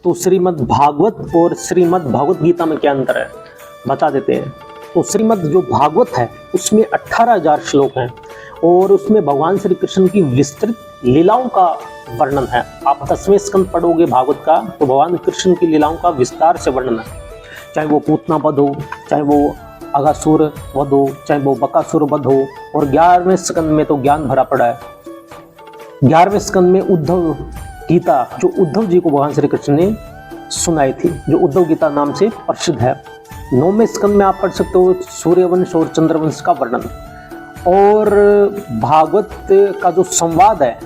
तो श्रीमद् भागवत और श्रीमद् भगवत गीता में क्या अंतर है बता देते हैं। तो श्रीमद् जो भागवत है उसमें 18,000 श्लोक हैं और उसमें भगवान श्री कृष्ण की विस्तृत लीलाओं का वर्णन है। आप 10वें स्कंद पढ़ोगे भागवत का तो भगवान कृष्ण की लीलाओं का विस्तार से वर्णन है, चाहे वो पूतना वध हो, चाहे वो अगासुर वध हो, चाहे वो बकासुर वध हो। और 11वें स्कंद में तो ज्ञान भरा पड़ा है। 11वें स्कंद में उद्धव गीता जो उद्धव जी को भगवान श्री कृष्ण ने सुनाई थी, जो उद्धव गीता नाम से प्रसिद्ध है। 9वें स्कंद में आप पढ़ सकते हो सूर्यवंश और चंद्रवंश का वर्णन। और भागवत का जो संवाद है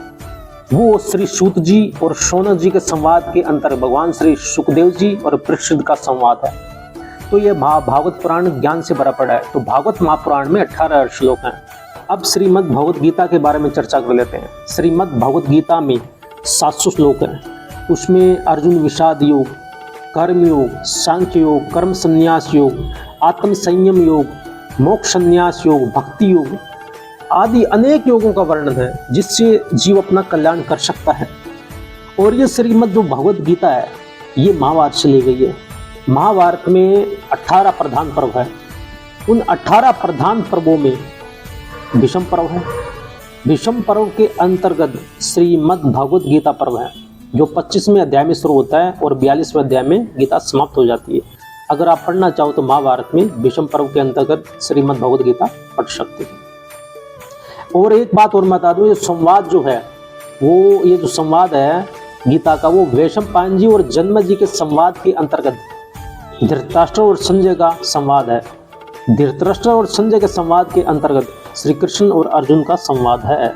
वो श्री सूत जी और शौनक जी के संवाद के अंतर भगवान श्री सुखदेव जी और परीक्षित का संवाद है। तो ये भागवत पुराण ज्ञान से भरा पड़ा है। तो भागवत महापुराण में 18 श्लोक हैं। अब श्रीमद् भगवत गीता के बारे में चर्चा कर लेते हैं। श्रीमद् भगवत गीता में 700 श्लोक हैं। उसमें अर्जुन विषाद योग, कर्म योग, सांख्य योग, कर्म संन्यास योग, आत्म संयम योग, मोक्ष संन्यास योग, भक्ति योग आदि अनेक योगों का वर्णन है जिससे जीव अपना कल्याण कर सकता है। और ये श्रीमद् जो भगवत गीता है ये महाभारत से ली गई है। महाभारत में 18 प्रधान पर्व है। उन 18 प्रधान पर्वों में भीष्म पर्व है। भीष्म पर्व के अंतर्गत श्रीमद् भगवत गीता पर्व है जो 25वें अध्याय में शुरू होता है और 42वें अध्याय में गीता समाप्त हो जाती है। अगर आप पढ़ना चाहो तो महाभारत में भीष्म पर्व के अंतर्गत श्रीमद् भगवत गीता पढ़ सकते हैं। और एक बात और बता दूं, ये संवाद जो है वो ये जो संवाद है गीता का वो वैशंपायन जी और जन्म जी के संवाद के अंतर्गत धृतराष्ट्र और संजय का संवाद है। धृतराष्ट्र और संजय के संवाद के अंतर्गत श्री कृष्ण और अर्जुन का संवाद है।